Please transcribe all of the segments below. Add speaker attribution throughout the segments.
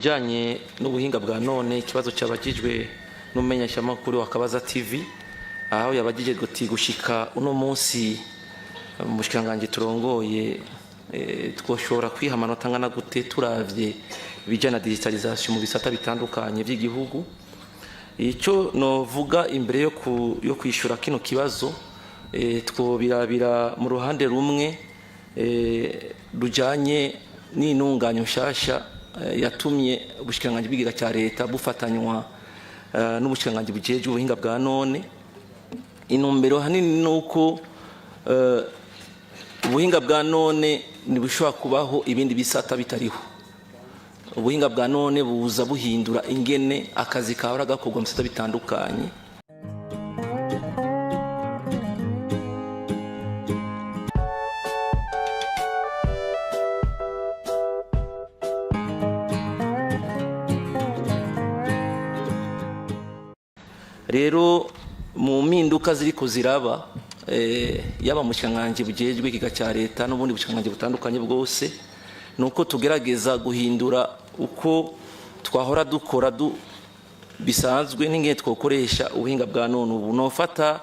Speaker 1: Janye n'ubuhinga bwa none ikibazo cyabagijwe n'umumenyeshamakuru wa Kabaza TV aho yabagije gushika uno munsi mushikanganje turongoye twoshobora kwiha amanota ngana gute turavye bijana digitalization mu bisata bitandukanye by'igihugu. Ico novuga imbere yo kwishura kino kibazo twobirabira mu ruhande rumwe rujanye n'intunganyo nshasha yatumye ubushikanganje bwigira cya leta bufatanywa n'ubushikanganje bujeje ubuhinga bwa none. Inumbero hanini nuko ubuhinga bwa none nibushobora kubaho ibindi bisata bitariho. Ubuhinga bwa none buza buhindura ingene akazi kahora gakorwa mu bisata bitandukanye. Rero mu mpinduka ziriko ziraba yaba mushikanganje bujejwe kiga cya leta n'ubundi bushikanganje butandukanye bwose nuko tugerageza guhindura uko twahora dukora bisanzwe n'ingene twokoresha ubuhinga bwa none. Ubu nofata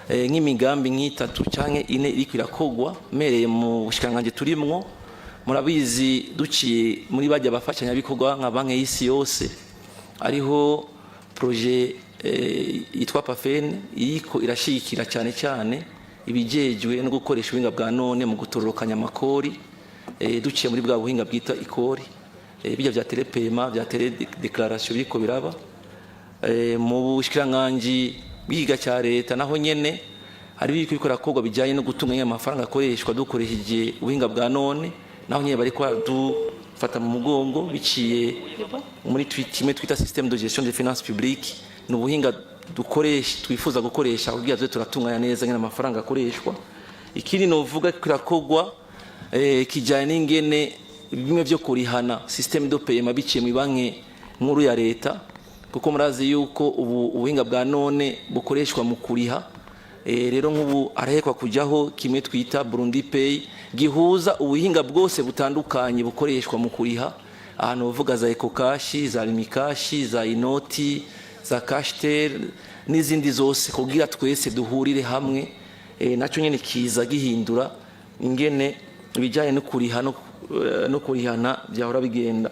Speaker 1: nk'imigambi nk'itatu canke ine iriko irakogwa mereye mu bushikanganje turimwo. Murabizi duciye muri bajya bafashanya bikorwa nka banki y'isi yose ariho projet yitwa PAFEN iriko irashikira cyane cyane ibijejwe no gukoresha ubuhinga bwa none mu gutororokanya amakori duciye muri bwa buhinga bwita ikori bijya bya telepema bya teledeclaration biriko biraba mu bushikanganje bwiga cya leta naho nyene hari biriko bikorakorwa bijanye no gutunganya amafaranga akoreshwa dukoresheje ubuhinga bwa none naho nyene bariko dufata mu mugongo biciye muri kimwe twita système de gestion des finances publiques. Nubuhinga dukoresha twifuza gukoresha kugira ngo turatunganya neza ngene amafaranga akoreshwa. Ikindi novuga kirakogwa kijanye n'ingene bimwe byo kurihana système de paiement biciye mu banki nkuru ya leta kuko murazi yuko ubuhinga bwa none bukoreshwa mu kuriha. Rero nk'ubu arahekwa kujaho kimwe twita Burundi Pay gihuza ubuhinga bwose butandukanye bukoreshwa mu kuriha ahantu uvuga za EcoCash, za Limikash, za Inoti, za Cashtel n'izindi zose kugira twese duhurire hamwe. Naco nyene kiza gihindura ingene bijanye no kuriha no kurihana byahora bigenda.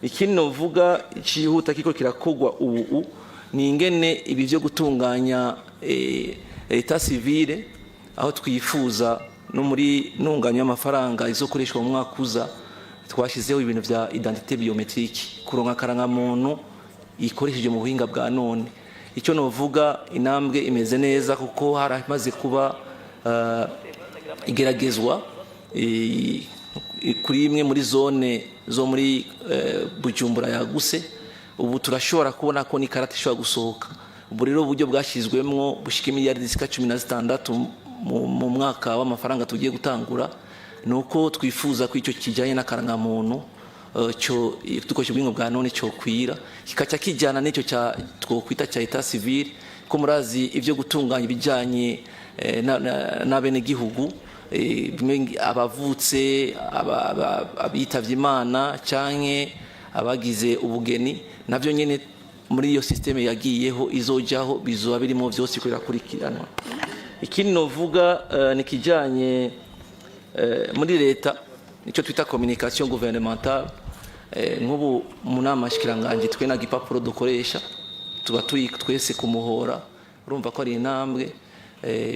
Speaker 1: Ikindi novuga cihuta kiko kirakogwa ubu ni ingene ibi byo gutunganya leta civile aho twifuza no muri ntunganya y'amafaranga izokoreshwa mu mwaka uza twashizeho ibintu vya identité biométrique kuronka karanga muntu ikoresheje mu buhinga bwa none. Icyo novuga inambwe imeze neza kuko haramaze kuba igeragezwa kuri imwe muri zone zo muri Bujumbura yaguse. Ubu turashobora kubona ko ni karate ishobora gusohoka. Ubu rero uburyo bwashizwemwo bushika miliyari 16 mu mwaka w'amafaranga tugiye gutangura nuko twifuza ko icyo kijanye n'akaranga muntu cyo tukoresha ubuhinga bwa none cyo kwira kikaca kijana n'icyo cya twokwita cya etat civil ko murazi ivyo gutunganya bijanye n'abene gihugu abavutse abitavye Imana canke abagize ubugeni navyo nyene muri iyo systeme yagiyeho izojaho bizoba birimo vyose kurikirana. Ikindi novuga ni kijanye muri leta nicyo twita communication gouvernementale. Nk'ubu mu nama shikiranganje twe na gipapuro dukoresha tuba twese kumuhora urumva ko ari intambwe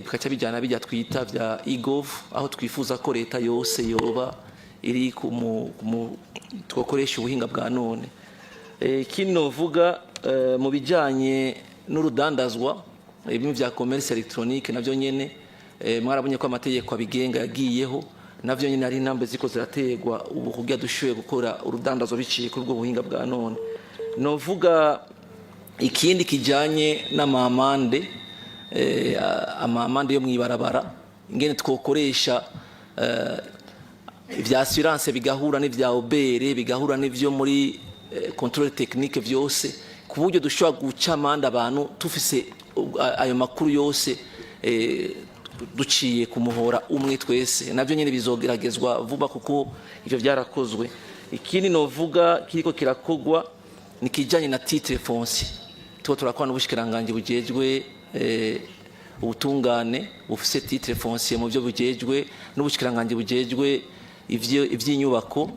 Speaker 1: bikaca bijyana bijya twita bya e-gov aho twifuza ko leta yose yoba iri twakoresha ubuhinga bwa none. Ikindi novuga mu bijyanye n'urudandazwa ibintu bya commerce electronique navyo nyene mwarabonye ko amategeko abigenga yagiyeho navyo nyene ari intambwe ziko zirategwa ubu kugira dushoboye gukora urudandazo biciye kuri ubwo buhinga bwa none. Novuga ikindi kijanye n'amamande amamande yo mwibarabara ingene twokoresha ivya assurance bigahura n'ivya obere bigahura n'ivyo muri contrôle technique vyose ku buryo dushobora guca amande abantu tufise ayo makuru yose duciye kumuhora umwe twese. Navyo nyene bizogeragezwa vuba kuko ivyo byarakozwe. ikindi novuga kiriko kirakogwa ni kijanye na titre foncier turakora n'ubushikiranganje bujejwe ubutungane bufise titre foncier mu byo bujejwe n'ubushikiranganje bujejwe ivy'inyubako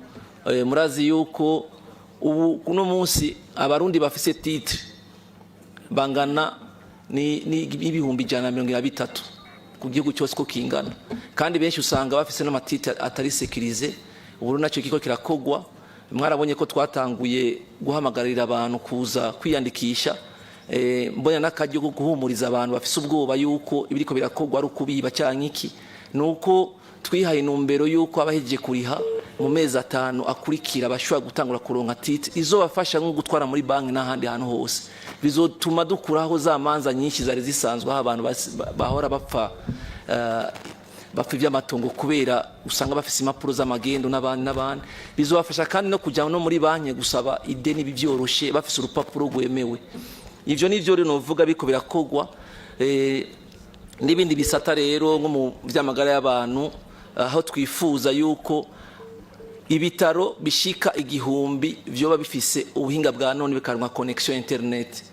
Speaker 1: murazi yuko ubu kuno munsi abarundi bafise titre bangana ni ibihumbi 130 ku gihugu cyose ko kingana kandi benshi usanga bafise n'amatitre atari sécurisé ubu naco kiko kirakogwa mwarabonye ko twatanguye guhamagarira abantu kuza kwiyandikisha mbona nakajyo guhumuriza abantu bafise ubwoba yuko ibiriko birakogwa ari ukubiba cyangwa iki nuko twihaye numbero yuko abahejeje kuriha mu mezi 5 akurikira bashobora gutangura kuronka titre izo bafasha nko gutwara muri banki n'ahandi hantu hose bizotuma dukuraho za manza nyinshi zari zisanzwe aho abantu bahora bapfa ivy'amatongo kubera usanga bafise impapuro z'amagendo n'abandi bizobafasha kandi no kujya no muri banki gusaba ideni bivyoroshe bafise urupapuro rwemewe ivyo nivyo rero novuga biko birakogwa n'ibindi bisata rero nko mu vy'amagara y'abantu aho twifuza yuko ibitaro bishika igihumbi vyoba bifise ubuhinga bwa none bikanwa connection internet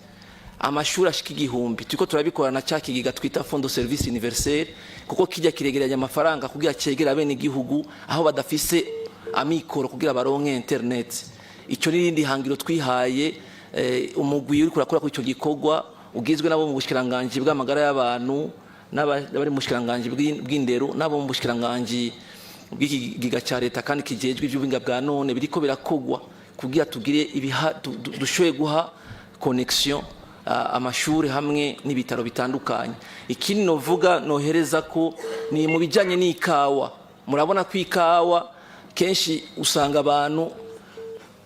Speaker 1: amashuri ashika igihumbi tuko turabikorana cyakigiga twita fond de service universel kuko kijya kiregeranya amafaranga kugira cegera bene igihugu aho badafise amikoro kugira baronke internet ico nirindi hangiro twihaye umugwi uri kurakora ku ico gikogwa ugizwe nabo mu bushikiranganje bw'amagara y'abantu n'abari mu bushikiranganje bw'indero nabo mu bushikiranganje bw'igiga cya leta kandi kijejwe iby'ubuhinga bwa none biriko birakogwa kugira tugire dushoye guha connection amashuri hamwe n'ibitaro bitandukanye ikindi novuga nohereza ko ni mu bijanye n'ikawa murabona ko ikawa kenshi usanga abantu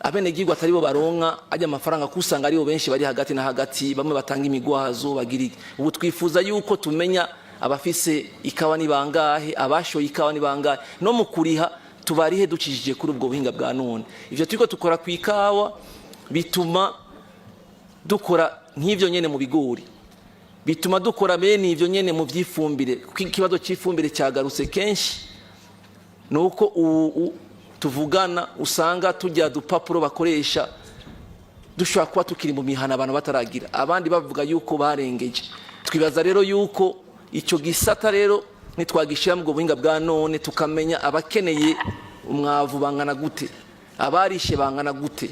Speaker 1: abenegirwa atari bo baronka ajya amafaranga kusanga ari bo benshi bari hagati na hagati bamwe batanga imigwazo bagiri ubu twifuza yuko tumenya abafise ikawa ni bangahe abashoye ikawa ni bangahe no mukuriha tubarihe ducishije kuri ubwo buhinga bwa none ivyo turiko tukora ku ikawa bituma dukora nk'ivyo nyene mu bigori bituma dukora bene ivyo nyene mu vyifumbire kibazo c'ifumbire cyagarutse kenshi nuko tuvugana usanga tujya dupapuro bakoresha dushobora kuba tukiri mu mihana abantu bataragira abandi bavuga yuko barengeje twibaza rero yuko icyo gisata rero nitwagishira mu buhinga bwa none tukamenya abakeneye umwavu bangana gute abarishe bangana gute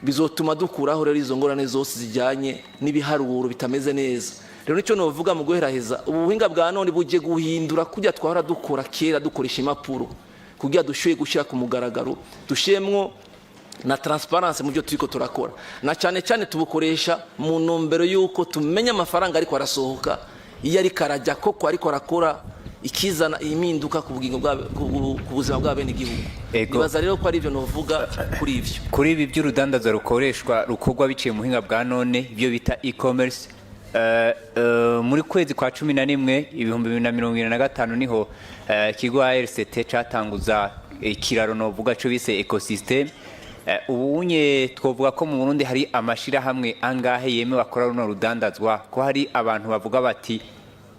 Speaker 1: bizotuma dukuraho rero izo ngorane zose zijyanye n'ibiharuro bitameze neza rero nicyo novuga mu guheraheza ubuhinga bwa none buje guhindura kujya twahora dukora kera dukoresha impapuro kugira dushoye gushira ku mugaragaro dushemwo na transparence mu byo turiko turakora na cyane cyane tubukoresha mu nombero yuko tumenya amafaranga ariko arasohoka iyo ari karajya koko ariko arakora ikizana iminduka ku bugingo ku buzima bwa bene igihugu nibaza rero ko ari ivyo novuga kuri ivyo
Speaker 2: kuri ibi by'urudandazo rukoreshwa rukogwa biciye mu buhinga bwa none ibyo bita e-commerce muri kwezi kwa 11 ibihumbi 2025 niho kigo RCT catanguza ikiraro novuga cyo bise ecosystem ubunye twovuga ko mu Burundi hari amashira hamwe angahe yeme bakora runo rudandazwa ko hari abantu bavuga bati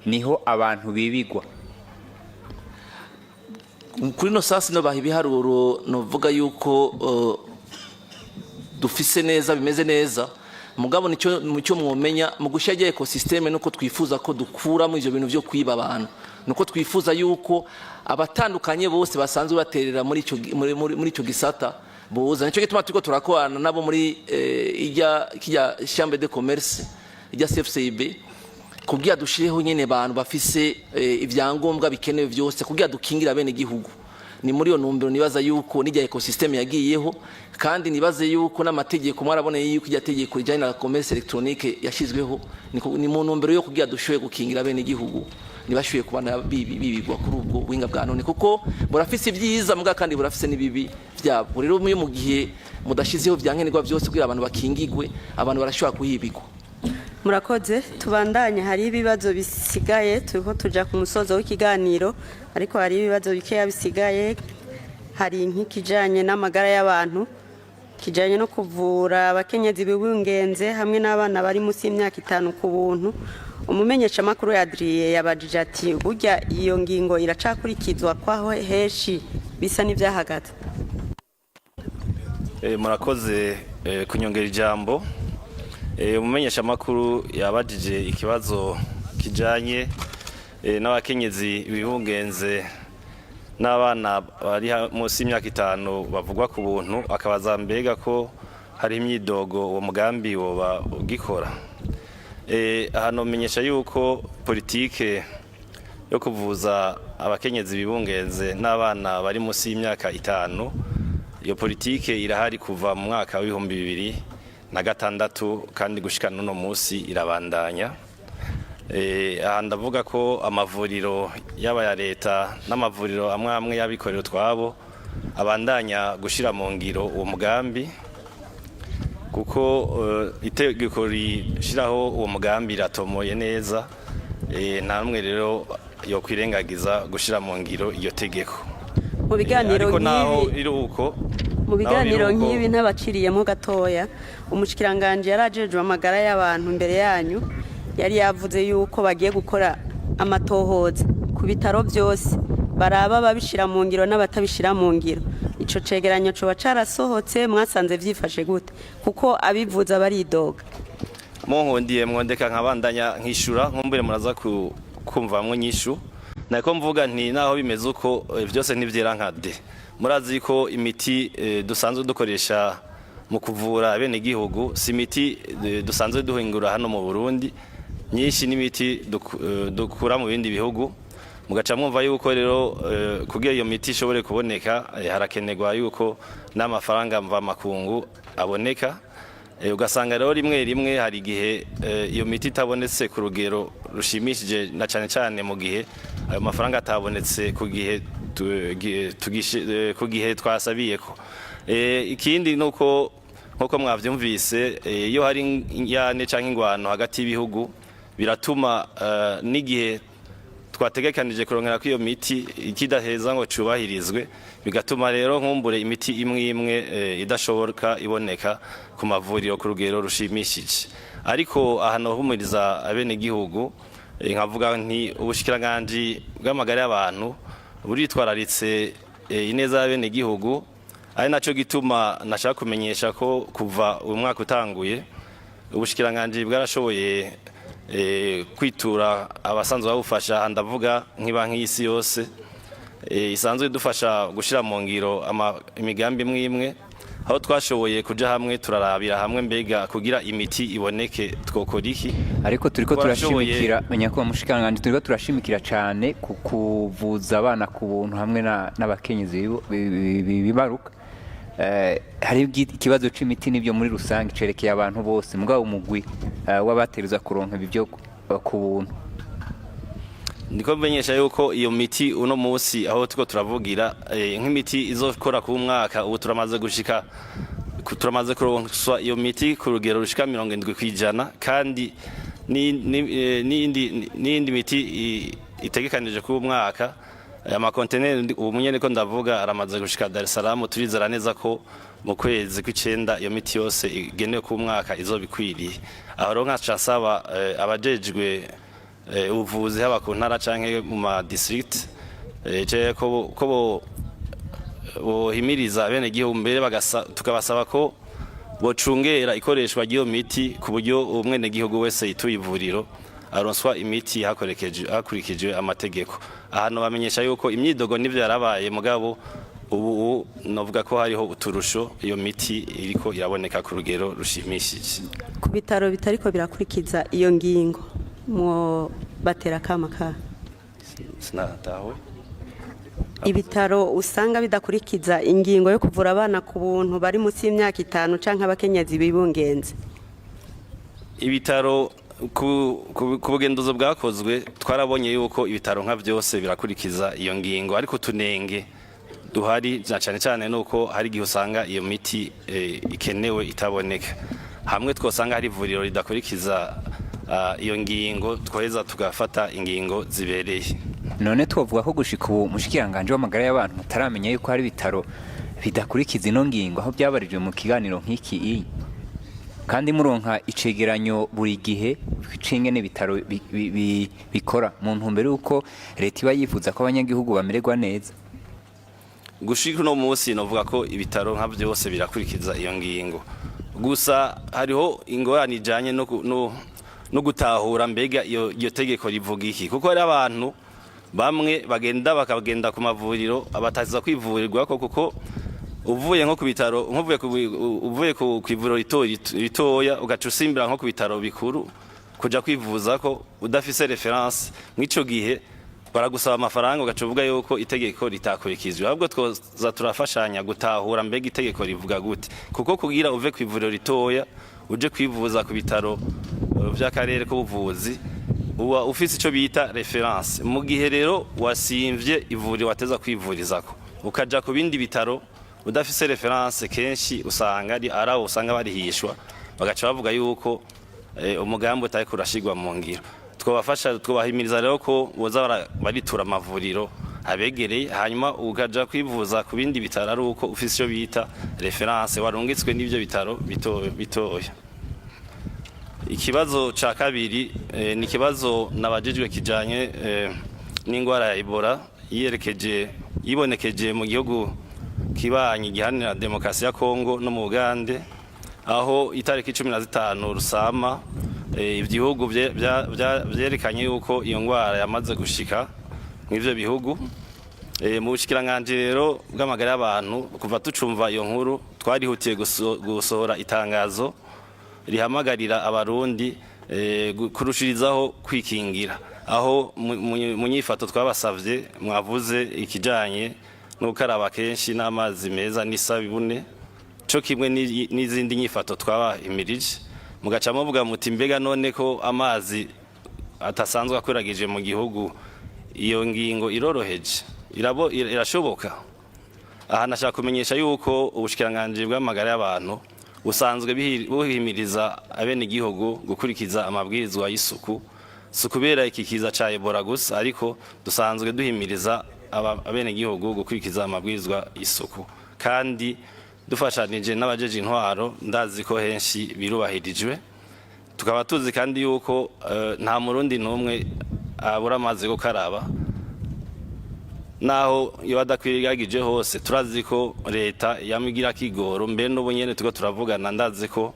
Speaker 2: niho abantu bibigwa
Speaker 1: kuri no sasi no bahibiharuro novuga yuko dufise neza bimeze neza mugabo nicyo mwomenya mu gushyaje ecosystem nuko twifuza ko dukura mu ivyo bintu byo kwiba abantu nuko twifuza yuko abatandukanye bose basanzwe baterera muri ico gisata boza nicyo gituma turiko turakorana nabo muri kijya chambre de commerce ijya CFCB kugira dushireho nyene abantu bafise ivyangombwa bikenewe byose kugira dukingira bene igihugu ni muri yo numbero nibaza yuko nijya ecosystem yagiyeho kandi nibaze yuko n'amategeko mwaraboneye yuko ijya tegeko rijanye na commerce electronique yashizweho ni mu numbero yo kugira dushoye gukingira bene igihugu nibashuye kubana bibigwa kuri ubwo buhinga bwa none kuko burafise ibyiza muga kandi burafise nibibi byabo rero mu gihe mudashizeho byankenerwa byose kugira abantu bakingigwe abantu barashobora kuhibigwa
Speaker 3: murakoze tubandanye hari ibibazo bisigaye turiko tuja ku musozo w'ikiganiro ariko hari ibibazo bikeya bisigaye hari nk'ikijanye n'amagara y'abantu kijanye no kuvura abakenyezi bibungenze hamwe n'abana bari munsi y'imyaka 5 ku buntu umumenyesha makuru ya Adrien yabajije ati burya iyo ngingo iracakurikizwa kwaho heshi bisa n'ivyahagaze
Speaker 4: murakoze kunyongera ijambo. Umumenyesha makuru yabajije ikibazo kijanye n'abakenyezi bibungenze n'abana bari munsi y'imyaka 5 bavugwa ku buntu, akabaza mbega ko hari imyidogo uwo mugambi woba ugikora. Hano menyesha yuko politike yo kuvuza abakenyezi bibungenze n'abana bari munsi y'imyaka 5, iyo politike irahari kuva mu mwaka wa 2006 kandi gushika n'uno munsi irabandanya. Aha ndavuga ko amavuriro y'aba ya leta n'amavuriro amwe y'abikorera twabo abandanya gushira mu ngiro uwo mugambi, kuko itegeko rishiraho uwo mugambi ratomoye neza, nta numwe rero yo kwirengagiza gushira mu ngiro iyo tegeko.
Speaker 3: Mu biganiro nk'ibi ntabaciriyemo gatoya, umushikiranganje yarajejwe amagara y'abantu imbere yanyu yari yavuze yuko bagiye gukora amatohoza ku bitaro byose, baraba babishira mu ngiro n'abatabishira mu ngiro. Ico cegeranyo cyo bacarasohotse, mwasanze vyifashe gute? Kuko abivuza baridoga.
Speaker 4: Mongondiye mwondeka nkabandanya nkishura nkumbere muraza kumvamwe nyishu. Nako mvuga nti naho bimeze uko byose ntivyera nkade. Murazi ko imiti dusanzwe dukoresha mu kuvura bene gihugu si imiti dusanzwe duhingura hano mu Burundi, nyinshi n'imiti dukura mu bindi bihugu. Mugaca mwumva yuko rero kugira iyo miti ishobore kuboneka harakenerwa yuko n'amafaranga mva makungu aboneka. Ugasanga rero rimwe hari gihe iyo miti itabonetse ku rugero rushimishije, na cyane mu gihe ayo mafaranga atabonetse ku gihe twasabiye ko. Ikindi nuko nkuko mwavyumvise, iyo hari injyane canke ingwano hagati y'ibihugu biratuma n'igihe twategekanije kurongera ko iyo miti ikidaheza ngo cubahirizwe, bigatuma rero nkumbure imiti imwe idashoboka iboneka ku mavuriro ku rugero rushimishije. Ariko ahano humuriza abene gihugu, nkavuga nti ubushikiranganje bw'amagara y'abantu buritwararitse ineza y'abene gihugu, ari naco gituma nashaka kumenyesha ko kuva uyu mwaka utanguye ubushikiranganje bwarashoboye kwitura abasanzwe babufasha, ndavuga nk'ibanki y'isi yose isanzwe dufasha gushira mu ngiro imigambi imwe, aho twashoboye kuja hamwe turarabira hamwe mbega kugira imiti iboneke twokora iki.
Speaker 2: Ariko turiko turashimikira nyakubahwa mushikiranganje, turiko turashimikira cyane ku kuvuza abana ku buntu hamwe n'abakenyezi bibaruka. Hari ikibazo c'imiti n'ibyo muri rusange cerekeye abantu bose, mugabo umugwi w'abateruza kuronka ibyo ku buntu. Ndiko
Speaker 4: menyesha yuko iyo miti uno munsi aho tuko turavugira nk'imiti izokora ku mwaka, ubu turamaze kuronswa iyo miti ku rugero rushika 70%, kandi n'indi miti itegekanije ku mwaka. Amakonteneri ubu nyene ko ndavuga aramaze gushika Dar es Salaam, turizera neza ko mu kwezi kw'icenda iyo miti yose igenewe ku mwaka izobikwiriye. Aho ronka casaba abajejwe ubuvuzi haba ku ntara canke mu ma district ko bohimiriza bene gihugu mbere tukabasaba ko bocungera ikoreshwa ry'iyo miti ku buryo umwene gihugu wese yituye ivuriro aronswa imiti hakurikijwe amategeko. Ahantu bamenyesha yuko imyidogo n'ivyo yarabaye, mugabo ubu novuga ko hariho uturusho, iyo miti iriko iraboneka ku rugero rushimishije.
Speaker 3: Ku bitaro bitariko birakurikiza iyo ngingo mu batera kamaka
Speaker 4: sinatawe,
Speaker 3: ibitaro usanga bidakurikiza ingingo yo kuvura abana ku buntu bari munsi y'imyaka 5 canke abakenyezi bibungenze.
Speaker 4: Ibitaro ku bugenduzo bwakozwe twarabonye yuko ibitaro nka byose birakurikiza iyo ngingo, ariko tunenge duhari cyane nuko hari gihe usanga iyo miti ikenewe itaboneka. Hamwe twosanga hari ivuriro ridakurikiza iyo ngingo, twoheza tugafata ingingo zibereye.
Speaker 2: None twovuga ko gushika ubu mushikiranganje w'amagara y'abantu mutaramenya yuko hari bitaro bidakurikiza ino ngingo, aho byabarijwe mu kiganiro nk'iki, kandi muronka icegeranyo buri gihe c'ingene bitaro bikora mu ntumbero yuko leta iba yifuza ko abanyagihugu bamererwa neza.
Speaker 4: gushika uno munsi novuga ko ibitaro nka byose birakurikiza iyo ngingo gusa hariho ingorane ijanye no gutahura mbega iyo tegeko rivuga iki kuko hari abantu bamwe bakagenda ku mavuriro abataza kwivurirwa kuko uvuye nko ku bitaro uvuye ku ivuriro ritoya ugaca usimbira nko ku bitaro bikuru kuja kwivuza ko udafise reference mw'ico gihe baragusaba amafaranga ugaca uvuga yuko itegeko ritakurikizwe ahubwo twoza turafashanya gutahura mbega itegeko rivuga gute kuko kugira uve ku ivuriro ritoya uje kwivuza ku bitaro by'akarere k'ubuvuzi uba ufise ico bita reference mu gihe rero wasimvye ivuriro wateza kwivurizako ukaja ku bindi bitaro udafise reference kenshi usanga usanga barihishwa bagaca bavuga yuko umugambi utari kurashigwa mu ngiro twabahimiriza rero ko boza baritura amavuriro abegereye hanyuma ukaja kwivuza ku bindi bitaro ari uko ufise ico bita reference warungitswe n'ivyo bitaro bitoya ikibazo ca kabiri ni kibazo nabajijwe kijanye n'ingwara ya Ebola yibonekeje mu gihugu kibanyi gihanira demokarasi ya Kongo no mu Uganda aho itariki 15 Rusama ibihugu byerekanye yuko iyo ngwara yamaze gushika mw'ivyo bihugu mu bushikiranganje rero bw'amagara y'abantu kuva tucumva iyo nkuru twarihutiye gusohora itangazo rihamagarira abarundi kurushirizaho kwikingira aho mu nyifato twabasavye mwavuze ikijanye no gukaraba kenshi n'amazi meza n'isabune cyo kimwe n'izindi nyifato twabahimirije mugaca muvuga muti mbega none ko amazi atasanzwe akwiragije mu gihugu iyo ngingo iroroheje irashoboka aha nashaka kumenyesha yuko ubushikiranganje bw'amagara y'abantu busanzwe buhimiriza abene igihugu gukurikiza amabwirizwa y'isuku kubera iki kiza ca Ebola gusa ariko dusanzwe duhimiriza abene igihugu gukurikiza amabwirizwa y'isuku kandi dufashanije n'abajeje intwaro ndazi ko henshi birubahirijwe tukaba tuzi kandi yuko nta murundi numwe abura amazi gukaraba naho iyo badakwiragije hose turazi ko leta yamigira kigoro mbe n'ubu nyene tuko turavugana ndazi ko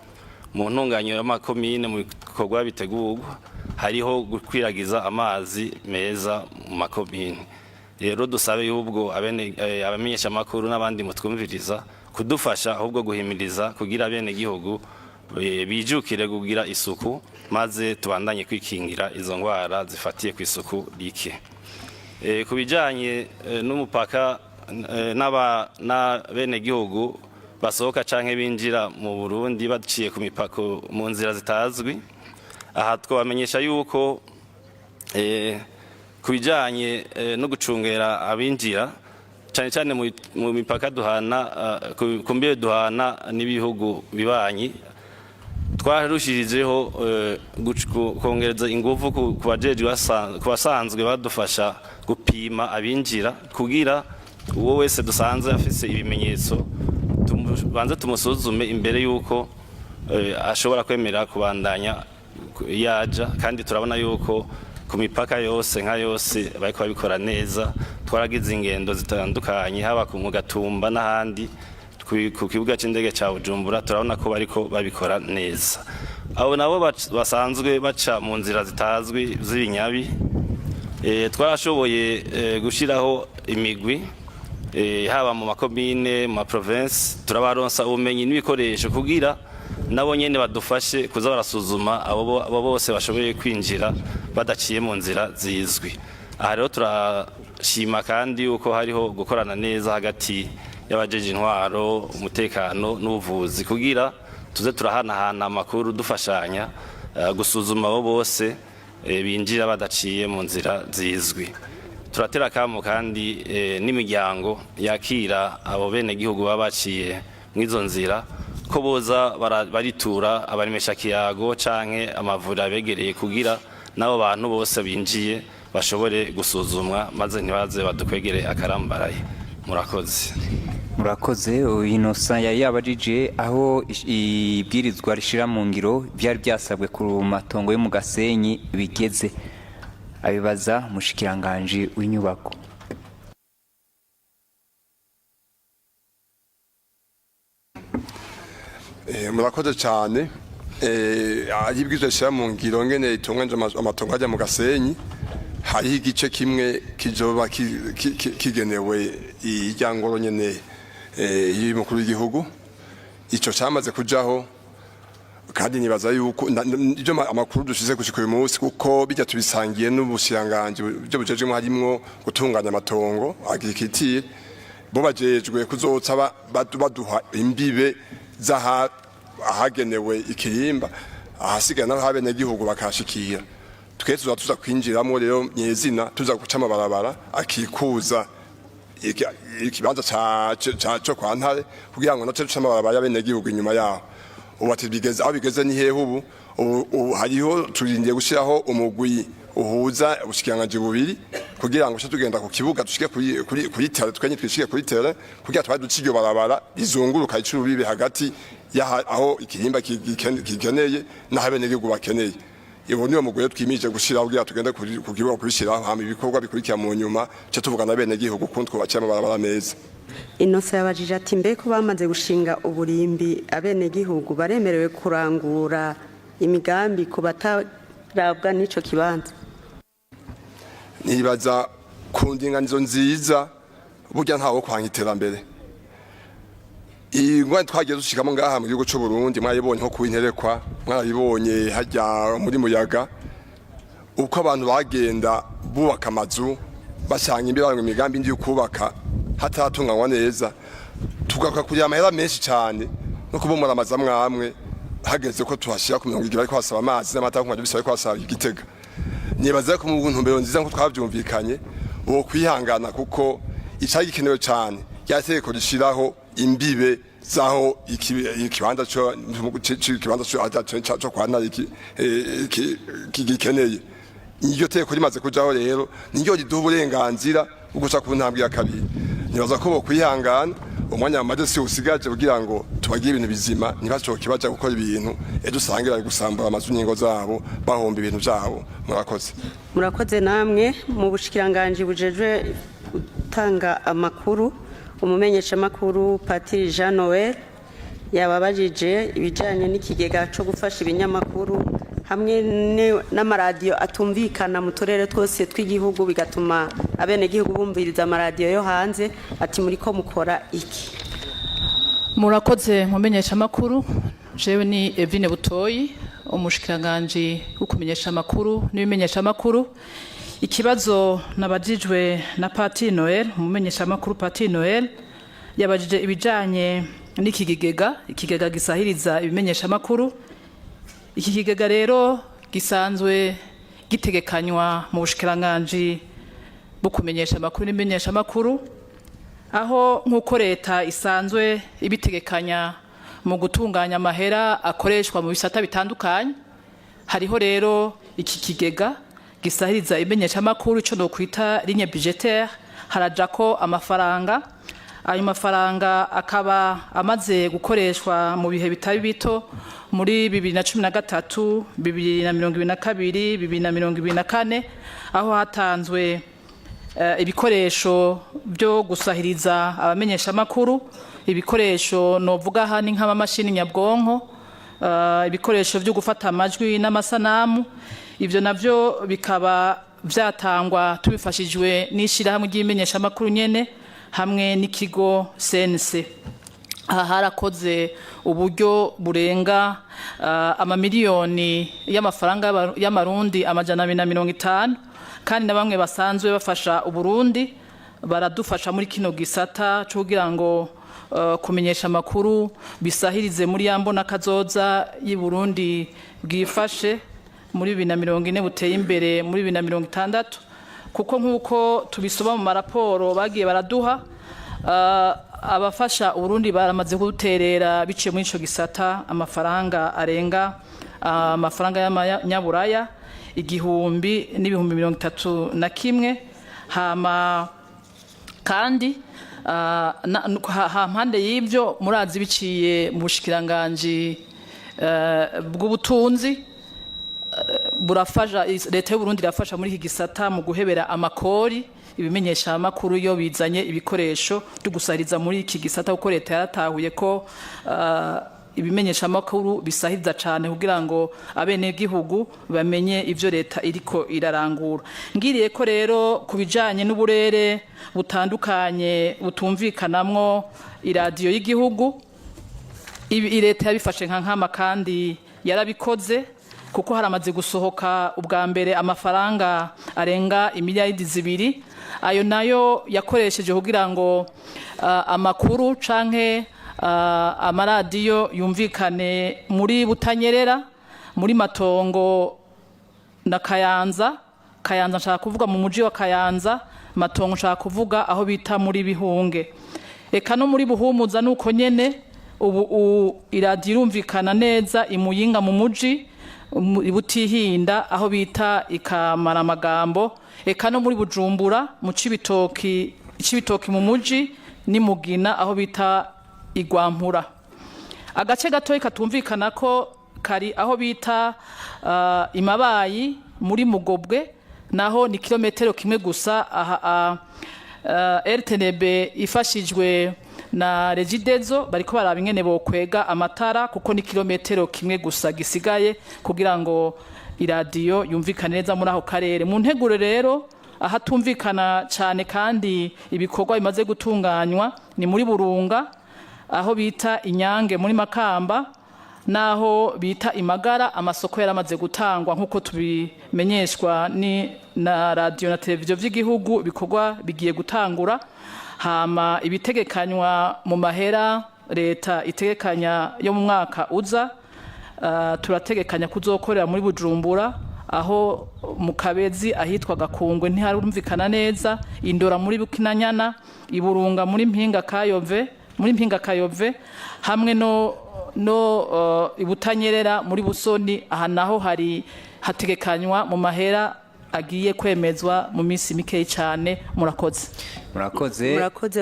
Speaker 4: mu ntunganyo y'amakomine mu bikorwa bitegurwa hariho gukwiragiza amazi meza mu makomine rero dusabe y'ubwo abamenyesha makuru n'abandi mutwumviriza kudufasha ahubwo guhimiriza kugira bene gihugu bijukire kugira isuku maze tubandanye kwikingira izo ngwara zifatiye ku isuku rike kubijanye n'umupaka na bene gihugu basohoka canke binjira mu Burundi baciye ku mipaka mu nzira zitazwi aha twabamenyesha yuko kubijanye no gucungera abinjira cyane cyane mu mipaka duhana kumbiye duhana n'ibihugu bibanyi twarushirijeho kongereza ingufu ku basanzwe badufasha gupima abinjira kugira uwo wese dusanze afise ibimenyetso banze tumusuzume imbere yuko ashobora kwemera kubandanya yaja kandi turabona yuko ku mipaka yose nka yose bariko babikora neza twaragize ingendo zitandukanye haba mu Gatumba n'ahandi ku kibuga c'indege ca Bujumbura turabona ko bariko babikora neza abo nabo basanzwe baca mu nzira zitazwi z'ibinyabi twarashoboye gushiraho imigwi haba mu makomine mu province turabaronsa ubumenyi n'ibikoresho kugira nabo nyene badufashe kuza barasuzuma abo bose bashoboye kwinjira badaciye mu nzira zizwi aha rero turashima kandi yuko hariho gukorana neza hagati y'abajeje intwaro umutekano n'ubuvuzi kugira tuze turahanahana amakuru dufashanya gusuzuma abo bose binjira badaciye mu nzira zizwi turatera kamo kandi n'imiryango yakira abo bene gihugu babaciye mw'izo nzira ko boza baritura abaremesha kiyago canke amavuriro abegereye kugira nabo bantu bose binjiye bashobore gusuzumwa maze ntibaze badukwegere akarambaraye murakoze
Speaker 2: Innocent yari yabajije aho ibwirizwa rishira mu ngiro byari byasabwe ku matongo yo mu Gasenyi bigeze abibaza mushikiranganje w'inyubako
Speaker 5: murakoze cyane ayibwirizwa shira mu ngiro ngene itunganje amatongo ajya mu Gasenyi hariho igice kimwe kizoba kigenewe ijyangoro nyene y'umukuru w'igihugu ico cyamaze kujaho kandi nibaza yuko ibyo amakuru dushize gushika uyu munsi kuko bijya tubisangiye n'ubushiranganje byo bujejemo harimo gutunganya amatongo agikitiye bo bajejwe kuzotsa baduha imbibe ahagenewe ikirimba ahasigaye naho habene gihugu bakashikira twese tuza kwinjiramo rero nyezina tuza guca amabarabara akikuza ikibanza cyo kwa Ntare kugira ngo nace duca amabarabara y'abene gihugu inyuma yaho ubu atibigeze aho bigeze ni hehe ubu hariho turindiye gushiraho umugwi uhuza ubushikiranganje bubiri kugira ngo tugenda ku kibuga dushike kuri tere twenye twishike kuri tere kugira twa duciryo barabara izunguruka icuru bibe hagati aho ikirimba kigeneye n'ahabene gihugu bakeneye ibo niyo mugwe twimije gushira kugira tugende ku kibuga kubishira hama ibikorwa bikurikira mu nyuma cyo tuvugana bene gihugu kundi twubakira barabara meza.
Speaker 3: Inosa yabajije ati mbeko bamaze gushinga uburimbi abene gihugu baremerewe kurangura imigambi ku batarabwa n'ico kibanza.
Speaker 5: Nibaza ku ndinganizo nziza burya ntawo kwanga iterambere ingwa twagiye dushikamo ngaha mu gihugu cy'u Burundi mwayibonye nko kuwinterekwa mwayibonye hajya muri muyaga uko abantu bagenda bubaka amazu bashanga imbere imigambi ndi kubaka hataratunganywa neza tugaka kuri amahera menshi cyane no kubomora amazamwamwe hageze ko tuhashira ku 70 ariko hasaba amazi n'amata ku bisaba ko hasaba igitega nibaza ko mu ntumbero nziza nko twavyumvikanye uwo kwihangana kuko icari gikenewe cyane yategeko gishiraho imbibe zaho ikibanza cyo kwa Ntare kigikeneye iyo teko rimaze kujaho rero niyo riduha uburenganzira uguca ku ntambwe ya kabiri nibaza ko bo kwihangana umwanya wamaze si usigaje kugira ngo tubagiye ibintu bizima ntibacoke kibaja gukora ibintu dusange bari gusambura amazu n'ingo zabo bahomba ibintu byabo.
Speaker 3: Murakoze namwe mu bushikiranganje bujejwe gutanga amakuru umumenyesha makuru Patiri Jean Noel yababajije ibijanye n'ikigega cyo gufasha ibinyamakuru hamwe n'amaradiyo atumvikana mu turere twose tw'igihugu bigatuma abene gihugu bumviriza amaradiyo yo hanze ati muri ko mukora iki.
Speaker 6: Murakoze mumenyesha makuru jewe ni Evine Butoyi umushikiranganje ukumenyesha makuru n'ibimenyesha makuru. Ikibazo nabajijwe na Patiri Noel umumenyesha makuru Patiri Noel yabajije ibijanye ikigega gisahiriza ibimenyesha makuru. Iki kigega rero gisanzwe gitegekanywa mu bushikiranganje bukumenyesha makuru n'imenyesha makuru aho nkuko leta isanzwe ibitegekanya mu gutunganya amahera akoreshwa mu bisata bitandukanye hariho rero iki kigega gisahiriza imenyesha makuru cyo no kwita ligne budgetaire harajako amafaranga ayo mafaranga akaba amaze gukoreshwa mu bihe bitari bito muri 2013 2022 2024 aho hatanzwe ibikoresho byo gusahiriza abamenyesha makuru ibikoresho novuga hani nk'amamashini nyabwonko ibikoresho byo gufata amajwi n'amasanamu ivyo navyo bikaba vyatangwa tubifashijwe n'ishira hamwe ry'imenyesha makuru nyene hamwe n'ikigo CNC. Aha harakoze uburyo burenga amamiliyoni y'amafaranga y'amarundi amajana 250 kandi na bamwe basanzwe bafasha uburundi baradufasha muri kino gisata cyo kugira ngo kumenyesha makuru bisahirize muri yambona kazoza y'Uburundi bwifashe muri 2040 buteye imbere muri 2060 kuko nkuko tubisoba mu maraporo bagiye baraduha abafasha Uburundi baramaze guterera biciye muri ico gisata amafaranga arenga amafaranga y'amanyaburaya 1,031 hama kandi hampande y'ivyo murazi biciye mu bushikiranganje bw'ubutunzi burafasha leta y'u Burundi irafasha muri iki gisata mu guhebera amakori ibimenyesha amakuru yo bizanye ibikoresho byo gusahiriza muri iki gisata uko leta yaratahuye ko ibimenyeshamakuru bisahiriza cyane kugira ngo abenegihugu bamenye ivyo leta iriko irarangura. Ngiriye ko rero ku bijanye n'uburere butandukanye butumvikanamwo iradiyo y'igihugu, leta yabifashe nka nkama kandi yarabikoze, kuko haramaze gusohoka ubwa mbere amafaranga arenga imiliyaridi 2, ayo nayo yakoresheje kugira ngo amakuru canke amaradiyo yumvikane muri Butanyerera, muri Matongo na Kayanza nshaka kuvuga mu muji wa Kayanza, Matongo nshaka kuvuga aho bita muri Bihunge, eka no muri Buhumuza nuko nyene. Ubu iradiyo irumvikana neza imuyinga mu muji, Butihinda aho bita ikamara amagambo, eka no muri Bujumbura mu Cibitoki mu muji, ni Mugina aho bita Igwampura. Agace gatoyi katumvikana ko kari aho bita Imabayi muri Mugobwe, naho ni kilometero kimwe gusa. RTNB ifashijwe na Regidezo bariko baraba ingene bokwega amatara, kuko ni kilometero kimwe gusa gisigaye kugira ngo iradiyo yumvikane neza muri aho karere. Mu nteguro rero ahatumvikana cyane kandi ibikorwa bimaze gutunganywa ni muri Burunga aho bita Inyange muri Makamba, naho bita Imagara amasoko yaramaze gutangwa nkuko tubimenyeshwa na radio na televiziyo vy'igihugu, bikorwa bigiye gutangura. Hama ibitegekanywa mu mahera leta itegekanya yo mu mwaka uza, turategekanya kuzokorera muri Bujumbura aho mu Kabezi ahitwa Gakungwe ntiharumvikana neza, Indora muri Bukinanyana, Iburunga muri Mpinga Kayove hamwe no Ibutanyerera muri Busoni. Aha naho hategekanywa mu mahera agiye kwemezwa mu minsi mikeyi cyane.
Speaker 2: Murakoze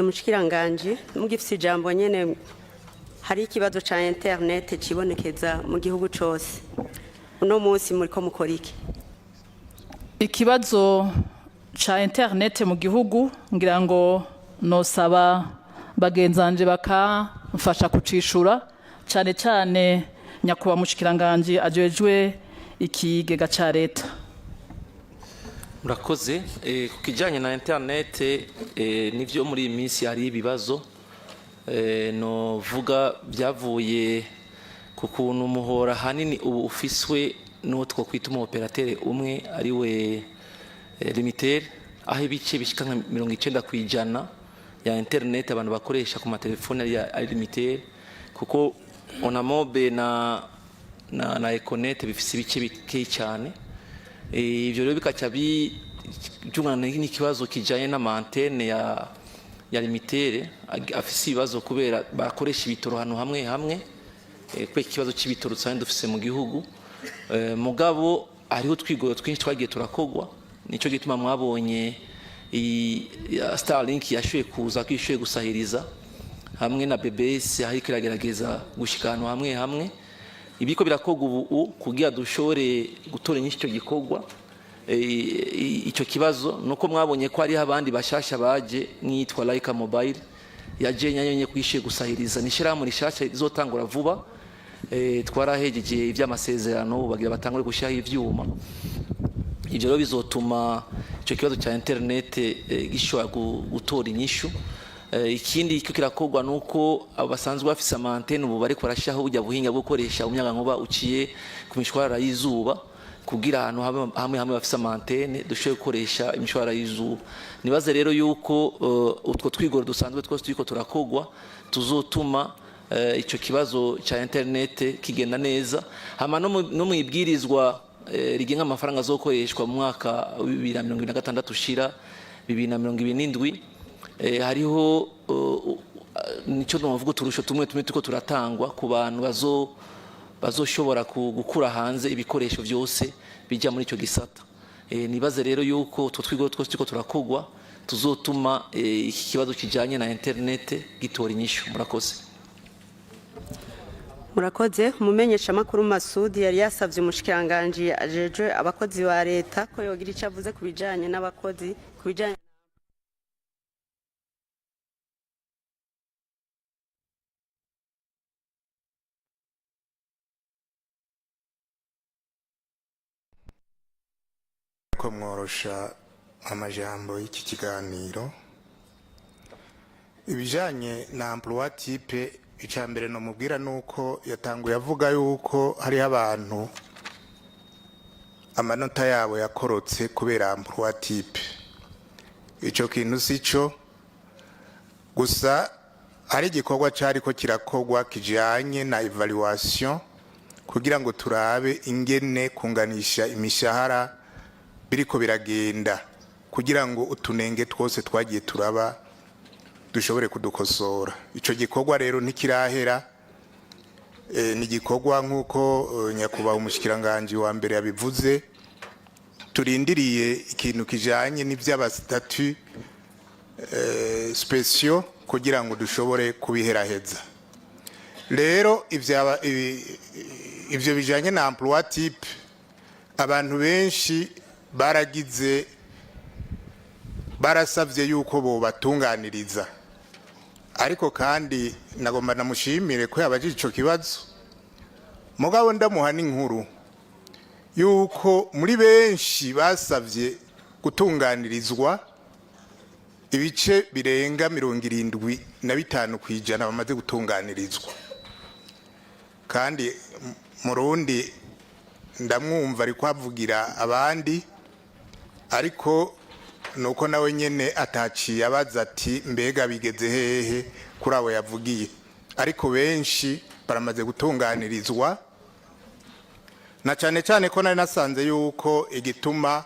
Speaker 3: mushikiranganje, mugifise ijambo nyene. Hari ikibazo ca internet cibonekeza mu gihugu cose, uno munsi muriko mukora iki?
Speaker 6: Ikibazo ca internet mu gihugu ngira ngo nosaba bagenzanje bakamfasha kucishura, cyane cyane nyakuba mushikiranganje ajejwe ikigega ca leta.
Speaker 1: Murakoze. Ku kijanye na internet nivyo muri iyi minsi hari ibibazo no vuga byavuye ku kuntu umuhora hanini ubu ufiswe n'utwo kwita umu operateur umwe ari we Limitel, aho ibice bishika nka 90% ya internet abantu bakoresha ku matelefone ari Limitel, kuko Onamobe na Econet bifise ibice bikeyi cyane. Ivyo rero bikaca byungana n'ikibazo kijanye n'amantene ya Limitel afise ibibazo kubera bakoresha ibitoro hano hamwe kwe ikibazo c'ibitoro cyane dufise mu gihugu. Mugabo hariho twigoro twinshi twagiye turakogwa, nico gituma mwabonye Starlink yashoye kuza kwishoye gusahiriza hamwe na BBS aho ikiragerageza gushikana hamwe. Ibiko birakogwa ubu kugira dushore gutora nyinshi cyo gikogwa. Ico kibazo nuko mwabonye ko ari abandi bashasha baje mwitwa Laika Mobile yaje nyanye kwishoye gusahiriza, nishira muri shasha izotangura vuba. Twarahejeje ivy'amasezerano bagira batangure gushaha ivyuma. Ivyo rero bizotuma ico kibazo ca internet gishobora gutora inyishu. Ikindi kirakogwa nuko abasanzwe bafise amantene ubu bari korashaho bujya buhinga bwo gukoresha umyagankuba uciye ku mishwara y'izuba, kugira ahantu hamwe bafise amantene dushoboye gukoresha imishwara y'izuba. Nibaze rero yuko utwo twigoro dusanzwe twose turiko turakogwa tuzotuma ico kibazo ca internet kigenda neza. Hama no mwibwirizwa rigenga amafaranga azokoreshwa mu mwaka 2026 ushira 2027 hariho nico novuga turusho tumwe tuko turatangwa ku bantu bazoshobora gukura hanze ibikoresho byose bijya muri ico gisata. Nibaze rero yuko utwo twigoro twose turiko turakogwa tuzotuma iki kibazo kijanye na internet gitora inyishu.
Speaker 3: Murakoze. Umumenyesha makuru Masudi yari yasavye umushikiranganje ajeje abakozi ba leta ko yogira ico avuze ku bijanye n'abakozi ku bijanye
Speaker 7: ko mworosha amajambo y'iki kiganiro ibijanye na emploi type. Icambere no mubwira nuko yatanguye avuga yuko hari abantu amanota yabo yakorotse kubera emploi type. Ico kintu sico gusa hari igikorwa cariko kirakogwa kijanye na evaluation kugira ngo turabe ingene kunganisha imishahara biriko biragenda kugira ngo utunenge twose twagiye turaba dushobore kudukosora. Ico gikorwa rero ntikirahera, ni gikorwa nkuko nyakubaha umushikiranganje wa mbere yabivuze. Turindiriye ikintu kijanye n'ivy'abastatut special kugira ngo dushobore kubiheraheza. Rero ivyo bijanye na emploi type abantu benshi barasavye yuko bo batunganiriza, ariko kandi nagomba namushimire ko yabajije ico kibazo. Mugabo ndamuha n'inkuru yuko muri benshi basavye gutunganirizwa ibice birenga 75 kwijana bamaze gutunganirizwa, kandi murundi ndamwumva ari kwavugira abandi, ariko nuko nawe nyene ataciye abaza ati mbega bigeze hehe kuri abo yavugiye. Ariko benshi baramaze gutunganirizwa, na cane cane ko nari nasanze yuko igituma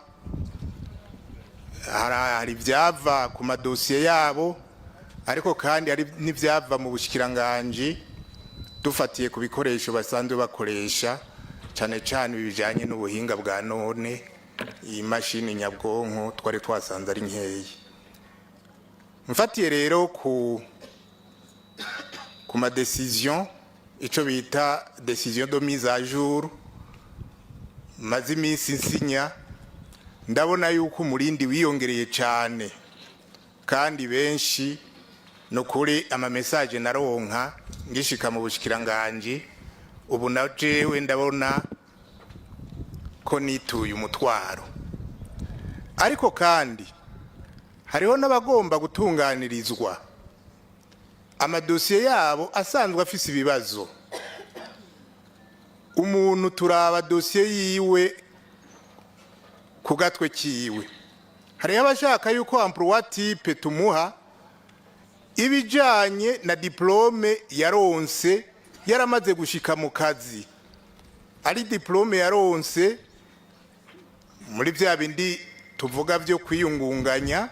Speaker 7: hari ivyava ku madosiye yabo, ariko kandi hari n'ivyava mu bushikiranganje dufatiye ku bikoresho basanzwe bakoresha, cane cane bijanye n'ubuhinga bwa none, imashini nyabwonko twari twasanze ari nkeyi. Mfatiye rero ku ma decision, ico bita decision de mise à jour, maze iminsi nsinya, ndabona yuko umurindi wiyongereye cyane, kandi benshi no kuri ama message naronka ngishika mu bushikiranganje. Ubu na jewe ndabona ko nituye umutwaro, ariko kandi hariho n'abagomba gutunganirizwa amadosiye yabo asanzwe afise ibibazo. Umuntu turaba dosiye yiwe ku gatwe kiwe, hariho abashaka yuko emploi type tumuha ibijanye na diplome yaronse yaramaze gushika mu kazi, ari diplome yaronse muri vya bindi tuvuga vyo kwiyungunganya,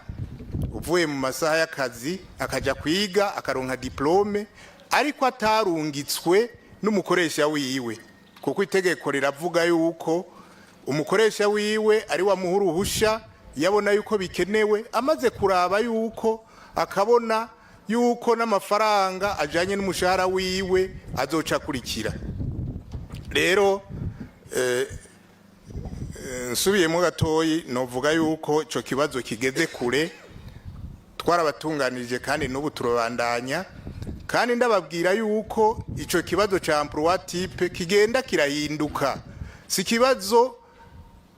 Speaker 7: uvuye mu masaha y'akazi akaja kwiga akaronka diplome, ariko atarungitswe n'umukoresha wiwe, kuko itegeko riravuga yuko umukoresha wiwe ari wa muhuruhusha yabona yuko bikenewe, amaze kuraba yuko akabona yuko n'amafaranga ajanye n'umushahara wiwe azoca kurikira. Rero nsubiyemo gatoyi novuga yuko ico kibazo kigeze kure, twarabatunganirije kandi n'ubu turabandanya, kandi ndababwira yuko ico kibazo ca emploi type kigenda kirahinduka. Si kibazo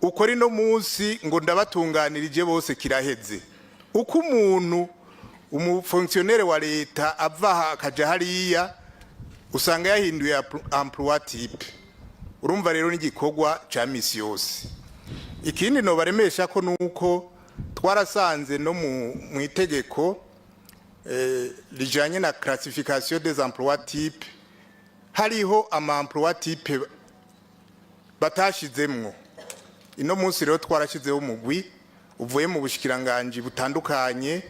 Speaker 7: ukora no munsi ngo ndabatunganirije bose kiraheze. Uko umuntu umufonctionnaire wa leta ava akaja hariya usanga yahinduye emploi type. Urumva rero n'igikorwa ca misi yose. Ikindi no baremesha ko nuko twarasanze no mu itegeko lijanye na classification des emplois type hariho ama emploi type batashizemwo. Ino munsi rero twarashizeho umugwi uvuye mu bushikiranganje butandukanye,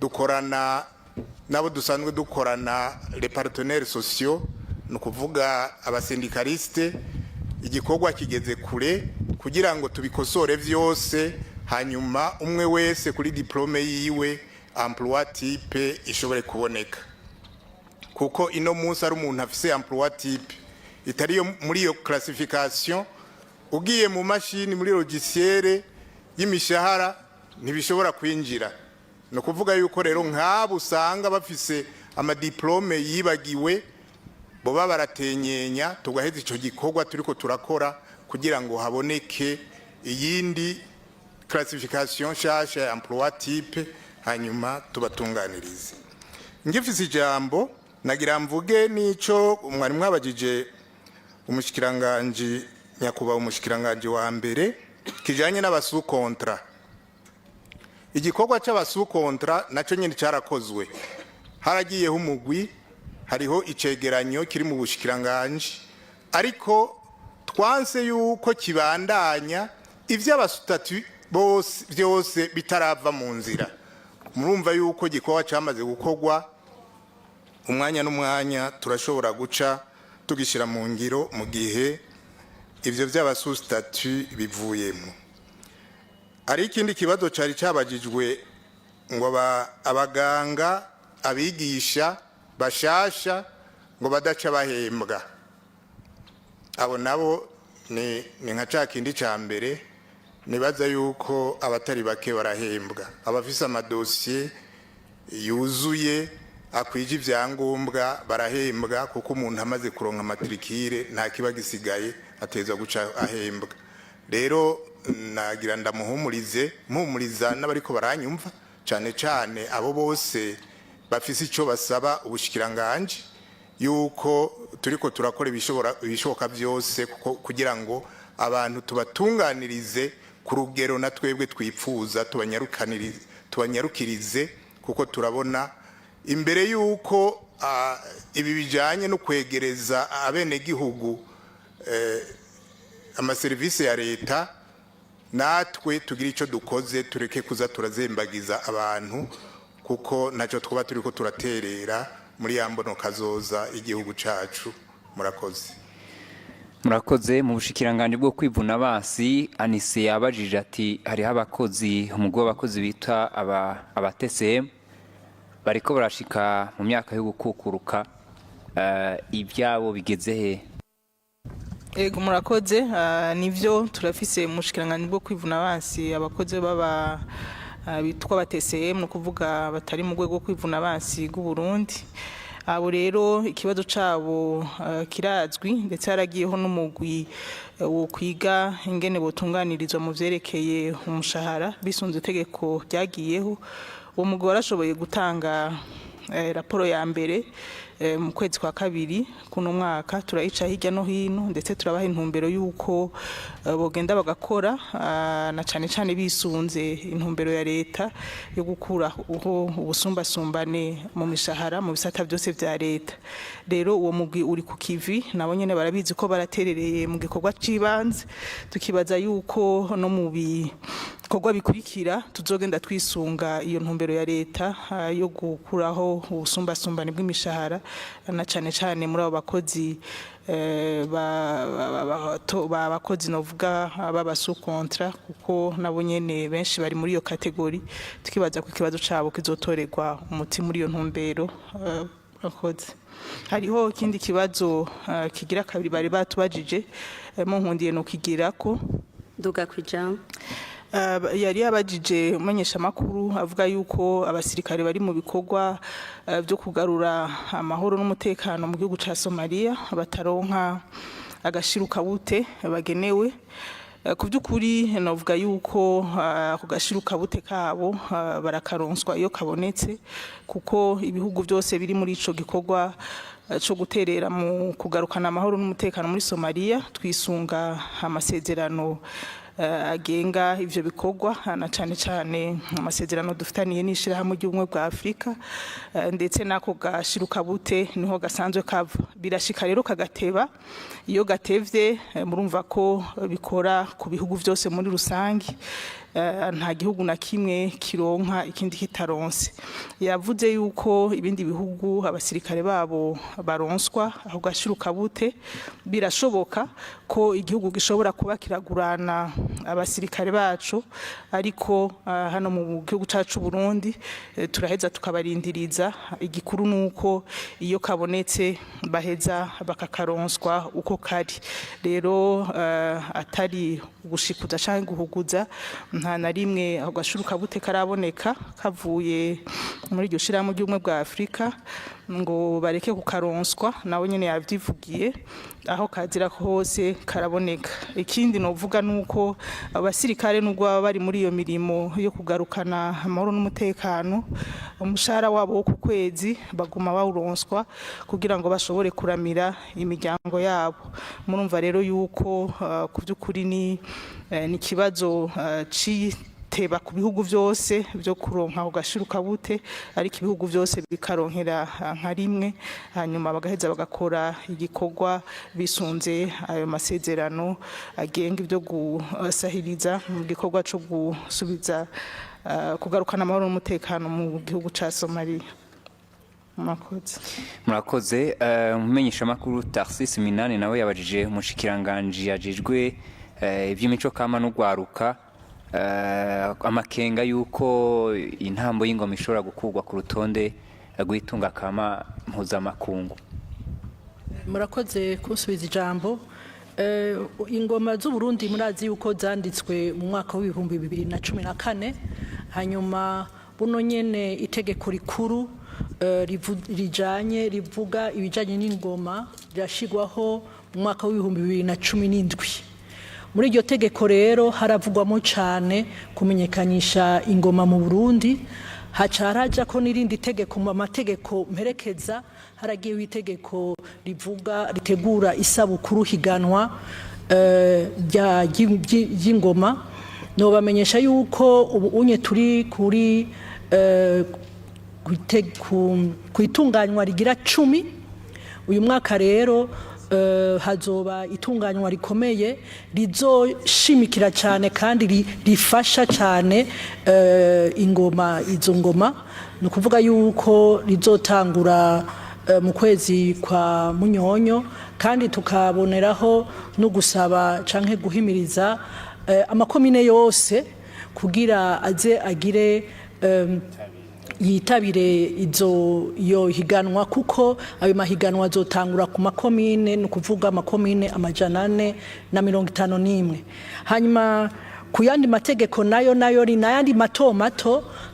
Speaker 7: dukorana nabo dusanzwe dukorana les partenaires sociaux, no kuvuga abasindicaliste. Igikorwa kigeze kure kugira ngo tubikosore vyose, hanyuma umwe wese kuri diplome yiwe emploi type ishobore kuboneka. Kuko ino munsi ari umuntu afise emploi type itari yo muri iyo classification, ugiye mu mashini muri logiciel y'imishahara ntibishobora kwinjira. No kuvuga yuko rero nk'abo usanga bafise ama diplome yibagiwe, boba baratenyenya, tugaheza ico gikorwa turiko turakora kugira ngo haboneke iyindi classification nshasha ya emploi type hanyuma tubatunganirize. Ngifise ijambo nagira mvuge nico umwari mwabajije umushikiranganje nyakuba umushikiranganje wa mbere kijanye n'abasu kontra. Igikorwa c'abasu kontra naco nyine cyarakozwe. Haragiyeho umugwi, hariho icegeranyo kiri mu bushikiranganje, ariko twanse yuko kibandanya ivy'abasutatu bose byose bitarava mu nzira. Murumva yuko gikorwa cyamaze gukorwa umwanya n'umwanya turashobora guca tugishira mu ngiro mu gihe ivyo by'abasutatu bivuyemo. Ari ikindi kibazo cari cabajijwe ngo abaganga abigisha bashasha ngo badaca bahembwa. Abo nabo ni nka ca kindi ca mbere nibaza yuko abatari bake barahembwa. Abafise amadosiye yuzuye akwije ivyangombwa barahembwa kuko umuntu amaze kuronka matrikire nta kiba gisigaye ateza guca ahembwa. Rero nagira mpumuriza n'abariko baranyumva cane cane abo bose bafise ico basaba ubushikiranganje yuko turiko turakora ibishoboka byose kugira ngo abantu tubatunganirize ku rugero na twebwe twipfuza tubanyarukirize kuko turabona imbere yuko ibi bijanye no kwegereza abene gihugu amaserivisi ya leta natwe tugira ico dukoze tureke kuza turazembagiza abantu kuko naco twaba turiko turaterera muri yambono kazoza igihugu cacu.
Speaker 2: Murakoze. Mu bushikiranganje bwo kwivuna basi Anise yabajije ati hariho abakozi umugwi w'abakozi bita abatesem bariko barashika mu myaka yo gukukuruka, ibyabo bigeze he?
Speaker 6: Ego murakoze. Nivyo turafise mu bushikiranganje bwo kwivuna basi abakozi baba bitwa batesem no kuvuga batari mu rwego rwo kwivuna basi bw'u Burundi. Abo rero ikibazo cabo kirazwi ndetse haragiyeho n'umugwi wo kwiga ingene botunganirizwa mu vyerekeye umushahara bisunze itegeko ryagiyeho. Uwo mugwi warashoboye gutanga raporo ya mbere mu kwezi kwa kabiri kuno mwaka, turayica hirya no hino ndetse turabaha intumbero yuko bogenda bagakora na cane cane bisunze intumbero ya leta yo gukura ubusumbasumbane mu mishahara mu bisata byose vya leta. Rero uwo mugwi uri ku kivi, nabo nyene barabizi ko baraterereye mu gikorwa cibanze, tukibaza yuko no mu bikorwa bikurikira tuzogenda twisunga iyo ntumbero ya leta yo gukuraho ubusumbasumbane bw'imishahara na cane cane muri abo bakozi bakozi novuga babasu kontra kuko nabo nyene benshi bari muri iyo kategori. Tukibaza ko ikibazo cabo kizotorerwa umuti muri iyo ntumbero. Hariho ikindi kibazo kigira kabiri bari batubajije mu nkundiye no kigira ko
Speaker 3: duga kwijambo.
Speaker 6: Yari yabajije umenyesha makuru avuga yuko abasirikare bari mu bikorwa byo kugarura amahoro n'umutekano mu gihugu ca Somalia bataronka agashiruka bute bagenewe. Ku by'ukuri novuga yuko ku gashiruka bute kabo barakaronswa iyo kabonetse kuko ibihugu byose biri muri ico gikorwa cyo guterera mu kugarukana amahoro n'umutekano muri Somalia twisunga amasezerano agenga ivyo bikorwa na cane cane amasezerano dufitaniye n'ishirahamwe ry'ubumwe bwa Afrika ndetse nako gashiruka bute niho gasanzwe kava. Birashika rero kagateba, iyo gatevye murumva ko bikora ku bihugu byose muri rusangi, nta gihugu na kimwe kironka ikindi kitaronse. Yavuze yuko ibindi bihugu abasirikare babo baronswa aho gashiruka bute, birashoboka ko igihugu gishobora kuba kiragurana abasirikare bacu, ariko hano mu gihugu cacu Burundi turaheza tukabarindiriza. Igikuru nuko iyo kabonetse baheza bakakaronswa uko kari. Rero atari gushikuza canke guhuguza, nta na rimwe aho gashiruka bute karaboneka kavuye muri iryo shirahamwe ry'ubumwe bwa Afrika ngo bareke kukaronswa. Nawe nyene yavyivugiye aho kazira hose karaboneka. Ikindi novuga nuko
Speaker 8: yuko abasirikare nubwo baba bari muri iyo mirimo yo kugarukana amahoro n'umutekano umushahara wabo wo ku kwezi baguma bawuronswa kugira ngo bashobore kuramira imiryango yabo. Murumva rero yuko ku by'ukuri ni ikibazo teba ku bihugu byose byo kuronka ugashiruka bute ariko ibihugu byose bikaronkera nka rimwe hanyuma bagaheza bagakora igikorwa bisunze ayo masezerano agenga ibyo gusahiriza mu gikorwa cyo gusubiza kugarukana amahoro n'umutekano mu gihugu ca Somalia.
Speaker 2: Murakoze. Umumenyesha makuru Tarsis Minani nawe yabajije umushikiranganje yajejwe iby'imico kama n'ugwaruka amakenga yuko intambo y'ingoma ishobora gukurwa ku rutonde rw'itunga kama mpuzamakungu.
Speaker 9: Murakoze kunsubiza ijambo. Ingoma z'u Burundi murazi yuko zanditswe mu mwaka wa 2014 hanyuma buno nyene itegeko rikuru rijanye rivuga ibijanye n'ingoma ryashigwaho mu mwaka wa 2017. Muri iryo tegeko rero haravugwamo cyane kumenyekanisha ingoma mu Burundi haraja ko n'irindi tegeko mu mategeko mperekeza haragiye itegeko ritegura isabukuru higanwa y'ingoma no bamenyesha yuko ubu unye turi kuri kwitunganywa rigira 10 uyu mwaka rero hazoba itunganywa rikomeye rizoshimikira cyane kandi rifasha cyane izo ngoma no kuvuga yuko rizotangura mu kwezi kwa Munyonyo kandi tukaboneraho no gusaba canke guhimiriza amakomine yose kugira aze agire yitabire iyo higanwa kuko ayo mahiganwa azotangura ku makomine no kuvuga amakomine 451 hanyuma ku yandi mategeko nayo ni nayandi mato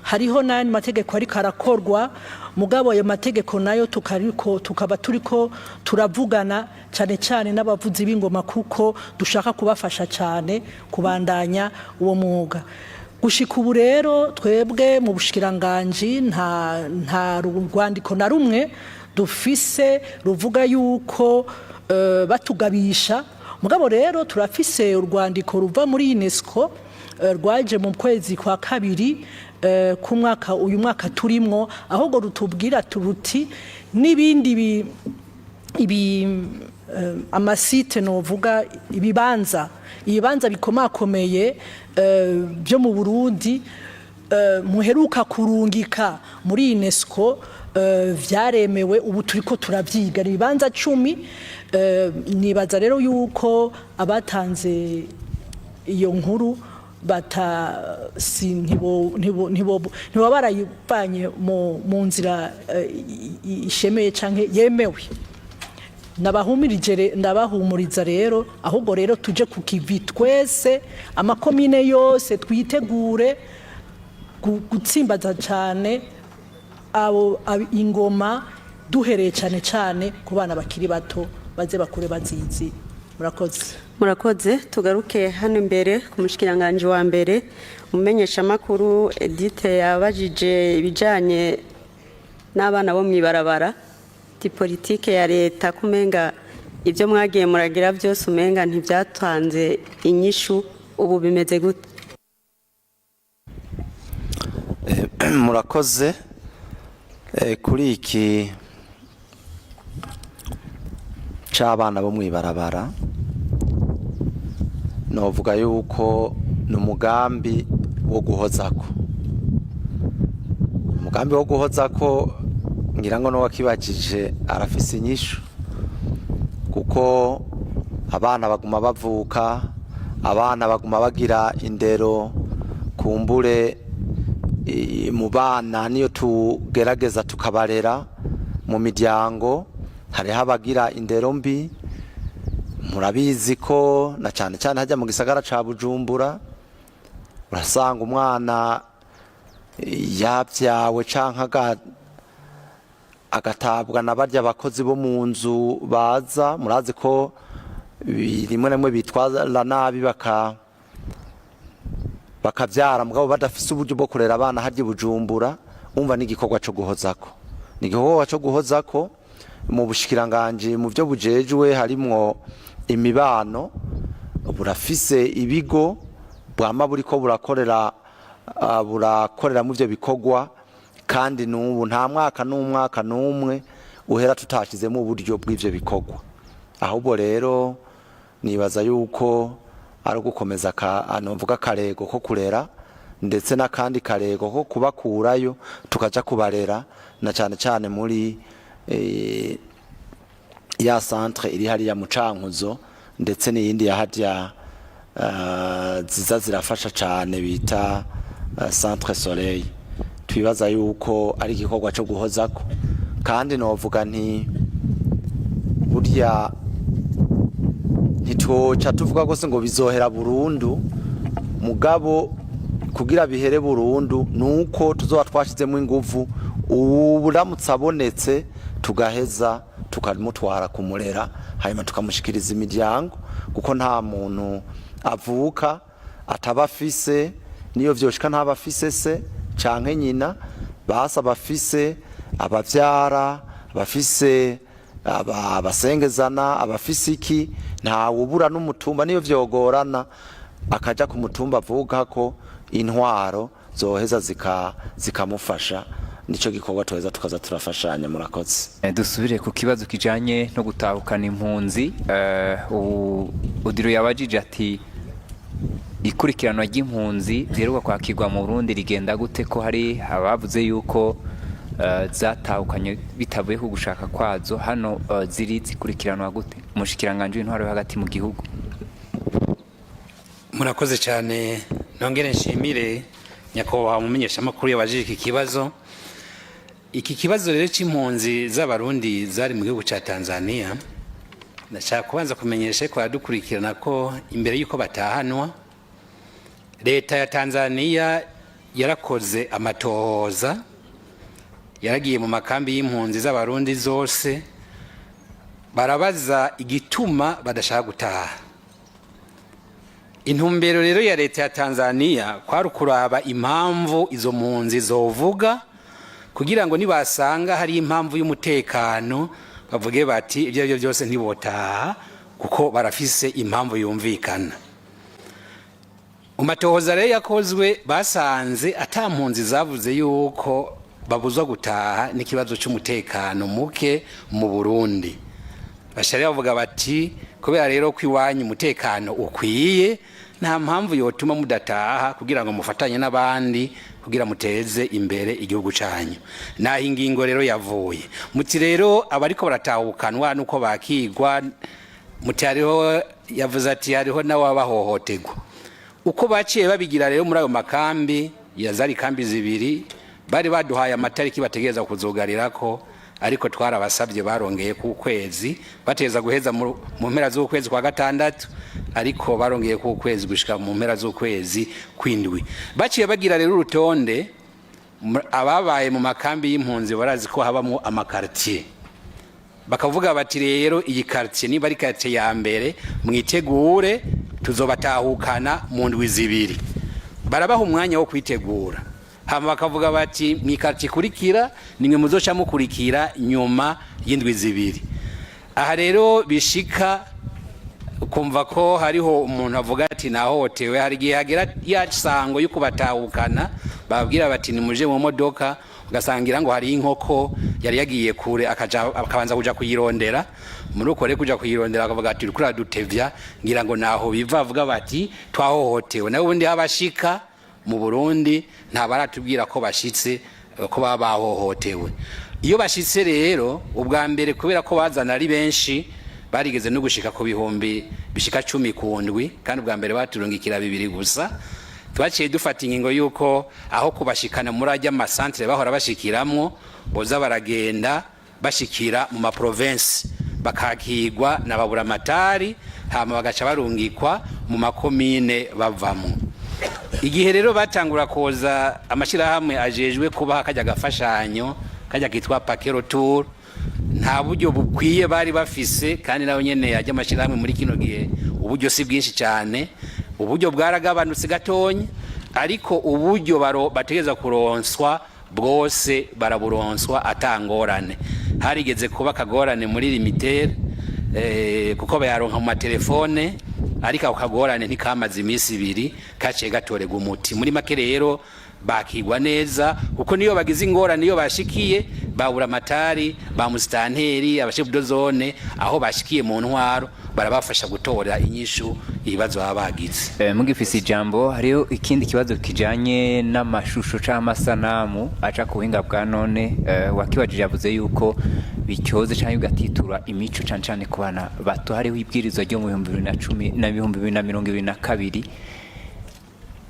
Speaker 9: hariho nayandi mategeko ariko arakorwa mugabo ayo mategeko nayo tukaba turiko turavugana cyane n'abavuzi b'ingoma kuko dushaka kubafasha cyane kubandanya uwo mwuga. Gushika ubu rero twebwe mu bushikiranganje nta rwandiko na rumwe dufise ruvuga yuko batugabisha mugabo rero turafise urwandiko ruva muri UNESCO rwaje mu kwezi kwa kabiri ku mwaka uyu mwaka turimwo ahubwo rutubwira turuti n'ibindi amasite novuga ibibanza bikomakomeye byo mu Burundi muheruka kurungika muri UNESCO vyaremewe ubu turiko turavyiga ibibanza 10 nibaza rero yuko abatanze iyo nkuru ntibo barayivanye mu nzira ishemeye canke yemewe ndabahumuriza rero ahubwo rero tuje kukivi twese amakomine yose twitegure gutsimbaza cyane abo ingoma duhereye cyane ku bana bakiri bato baze bakure bazizi.
Speaker 3: Murakoze tugaruke hano imbere ku mushikiranganje wa mbere umumenyesha makuru Edith yabajije ibijanye n'abana bo mwibarabara ti politike ya leta kumenga ibyo mwagiye muragira byose umenga ntibyatanze inyishu ubu bimeze gute?
Speaker 10: Murakoze kuri iki c'abana bo mwibarabara novuga yuko n'umugambi wo guhozako ngira ngo no wakibajije arafise inyishu kuko abana baguma bavuka abana baguma bagira indero kumbure mu bana niyo tugerageza tukabarera mu miryango hariho abagira indero mbi murabizi ko na cyane hajya mu gisagara ca Bujumbura urasanga umwana yabyawe canka agatabwa na barya abakozi bo mu nzu baza murazi ko rimwe bitwaza nabi bakavyara mugabo badafise uburyo bwo kurera abana harya Bujumbura umva n'igikorwa cyo guhozako n'igikorwa cyo guhozako mu bushikiranganje mu byo bujejwe harimwo imibano burafise ibigo bwama buriko burakorera mu byo bikorwa kandi n'ubu nta mwaka n'umwe uhera tutashizemo uburyo bw'ivyo bikorwa ahubwo rero nibaza yuko ari gukomeza anovuga karego ko kurera ndetse n'akandi karego ko kubakurayo tukaja kubarera na cyane muri ya centre iri hariya mu Cankuzo ndetse n'iyindi ya hajya ziza zirafasha cyane bita Centre Soleil twibaza yuko ari igikorwa cyo guhozako kandi novuga nti burya ntitwoca tuvuga ko ngo bizohera burundu mugabo kugira bihere burundu nuko tuzoba twashizemo ingufu uburamutse abonetse tugaheza tukamutwara kumurera hanyuma tukamushikiriza imiryango kuko nta muntu avuka atabafise niyo vyoshika ntabafise se canke nyina basa bafise abavyara bafise abasengezana abafise iki nta wubura n'umutumba niyo vyogorana akaja ku mutumba avuga ko intwaro zoheza zikamufasha nico gikorwa tuweza tukaza turafashanya murakoze.
Speaker 2: Dusubire ku kibazo kijanye no gutahukana impunzi udiro yabajije ati ikurikirano ry'impunzi ziheruka kwakirwa mu Burundi rigenda gute ko hari abavuze yuko zatahukanye bitavuye ku gushaka kwazo hano ziri zikurikiranwa gute umushikiranganje w'intwaro hagati mu gihugu.
Speaker 11: Murakoze cyane nongere nshimire nyakubahwa mumenyesha makuru yabajije iki kibazo rero c'impunzi z'abarundi zari mu gihugu ca Tanzania ndashaka kubanza kumenyesha ko yadukurikirana ko imbere yuko batahanwa leta ya Tanzania yarakoze amatohoza yaragiye mu makambi y'impunzi z'abarundi zose barabaza igituma badashaka gutaha. Intumbero rero ya leta ya Tanzania kwari kuraba impamvu izo mpunzi zovuga kugira ngo nibasanga hari impamvu y'umutekano bavuge bati ibyo byose ntibotaha kuko barafise impamvu yumvikana. Umatohoza rero yakozwe basanze ata mpunzi zavuze yuko babuzwa gutaha n'ikibazo cy'umutekano muke mu Burundi. Bashariya bavuga bati kubera rero kwiwanyu umutekano ukwiye nta mpamvu yotuma mudataha kugira ngo mufatanye n'abandi kugira muteze imbere igihugu cyanyu. Naho ingingo rero yavuye muti rero abariko baratahukanwa nuko bakigwa muti hariho yavuze ati hariho n'abahohoterwa uko baciye babigira rero muri ayo makambi yazari kambi zibiri bari baduhaye amatariki bategereza kuzogarirako ariko twarabasabye barongeye ku kwezi bateza guheza mu mpera z'ukwezi kwa gatandatu ariko barongeye ku kwezi gushika mu mpera z'ukwezi kwindwi. Baciye bagira rero urutonde ababaye mu makambi y'impunzi barazi ko habamo amakartier bakavuga bati rero iyi quartier niba ari quartier ya mbere mwitegure tuzobatahukana mu ndwi zibiri barabaha umwanya wo kwitegura hama bakavuga bati mwikartier kurikira nimwe muzoca mukurikira nyuma y'indwi zibiri. Aha rero bishika kumva ko hariho umuntu avuga ati nahotewe hari gihe hagera yasango yuko batahukana babwira bati nimuje mu modoka ugasangira ngo hari inkoko yari yagiye kure akabanza kuja kuyirondera muri uko rero kuja kuyirondera akavuga ati urikura dutevya ngira ngo naho biva avuga bati twahohotewe nawe ubundi habashika mu Burundi nta baratubwira ko bashitse ko bahohotewe. Iyo bashitse rero ubwa mbere kubera ko bazana ari benshi barigeze no gushika ku bihumbi bishika 10 kundwi kandi ubwa mbere baturungikira 2 gusa twaciye dufata ingingo yuko aho kubashikana muri ajya amasantre bahora bashikiramwo boza baragenda bashikira mu ma province bakakigwa na baburamatari hama bagaca barungikwa mu makomine bavamo. Igihe rero batangura koza amashirahamwe ajejwe kuba kajya gafashanyo kajya kitwa Pakero Tour nta buryo bukwiye bari bafise kandi nayo nyene yajya amashirahamwe muri kino gihe uburyo si bwinshi cyane uburyo bwaragabanutse gatonye ariko uburyo bategeza kuronswa bwose baraburonswa atangorane. Harigeze kuba kagorane muri limitere kuko bayaronka mu matelefone, ariko ako kagorane ntikamaze iminsi 2 kaciye gatorega umuti. Muri make rero bakigwa neza kuko niyo bagize ingorane niyo bashikiye babura amatari ba musitanteri abashefu de zone aho bashikiye mu ntwaro barabafasha gutora inyishu ibibazo babagize.
Speaker 2: Mugifise ijambo hariyo ikindi kibazo kijanye n'amashusho canke amasanamu aca ku buhinga bwa none, wakibajije yavuze yuko bicyoze canke ugatitura imico cane cane ku bana bato. Hariho ibwirizwa ryo mu 2010 na 2022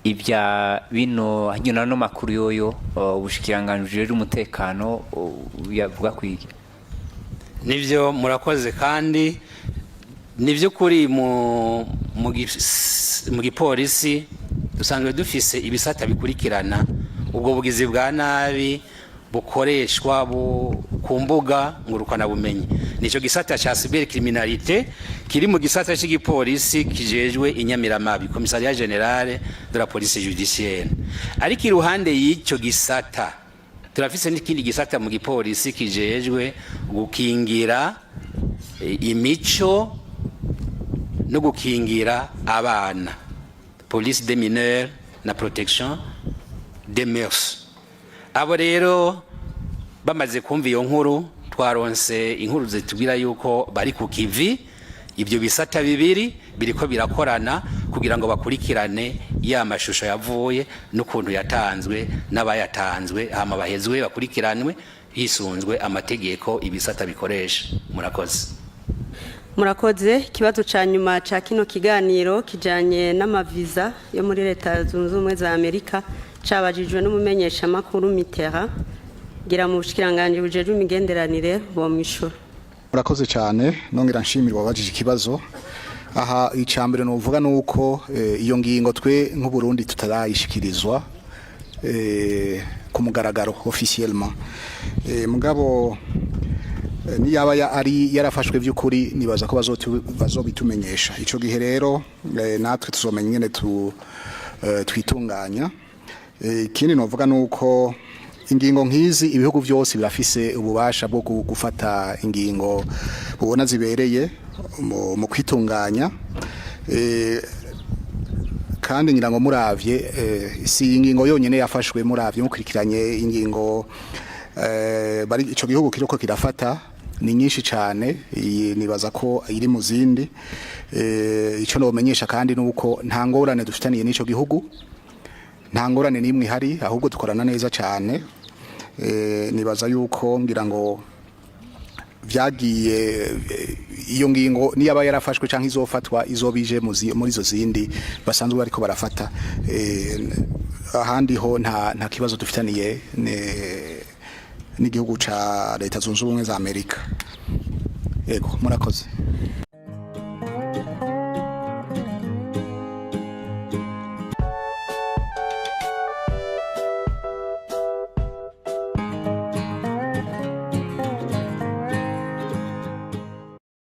Speaker 2: ibya bino hanyuna no makuru yoyo ubushikiranganje umutekano yavuga kwiki.
Speaker 11: Nivyo murakoze kandi nivyo kuri mu gipolisi dusanzwe dufise ibisata bikurikirana ubwo bugizi bwa nabi bukoreshwa ku mbuga ngurukana bumenyi. Nico gisata cha cybercriminalité kiri mu gisata cy'igipolisi kijejwe inyamiramabi, Commissariat General de la Police Judiciaire. Ariko iruhande y'icyo gisata turafise n'ikindi gisata mu gipolisi kijejwe gukingira imico no gukingira abana, Police des mineurs na protection des mœurs. Abo rero bamaze kumva iyo nkuru twaronse inkuru zitubwira yuko bari ku kivi, ibyo bisata bibiri biriko birakorana kugira ngo bakurikirane ya mashusho yavuye n'ukuntu yatanzwe n'abayatanzwe hama bahezwe bakurikiranwe hisunzwe amategeko ibisata bikoresha.
Speaker 3: Murakoze. Kibazo ca nyuma ca kino kiganiro kijanye n'amaviza yo muri leta zunze ubumwe za Amerika cabajijwe n'umumenyesha makuru Mitera gira mu bushikiranganje bujeje imigenderanire bo mwishura.
Speaker 12: Murakoze cyane nongera nshimirwa wabajije ikibazo. Aha icambere no uvuga nuko iyo ngingo twe nk'u Burundi tutarayishikirizwa ku mugaragaro officiellement. Mugabo ni yaba ari yarafashwe by'ukuri nibaza ko bazobitumenyesha. Ico gihe rero natwe tuzomenya nyene twitunganya. Ikindi novuga nuko ingingo nkizi ibihugu byose birafise ububasha bwo gufata ingingo ubona zibereye mu kwitunganya, kandi ngira ngo muravye si ingingo yonyene yafashwe, muravye mukurikiranye ingingo bari ico gihugu kiriko kirafata ni nyinshi cyane, nibaza ko iri mu zindi. Ico no menyesha kandi nuko nta ngorane dufitaniye n'ico gihugu, nta ngorane nimwe hari, ahubwo dukorana neza cyane. Nibaza yuko ngira ngo vyagiye iyo ngingo niyaba yarafashwe canke izofatwa izobije muri zo zindi basanzwe bariko barafata. Ahandi ho nta kibazo dufitaniye n'igihugu ca leta zunze ubumwe za Amerika. Yego murakoze.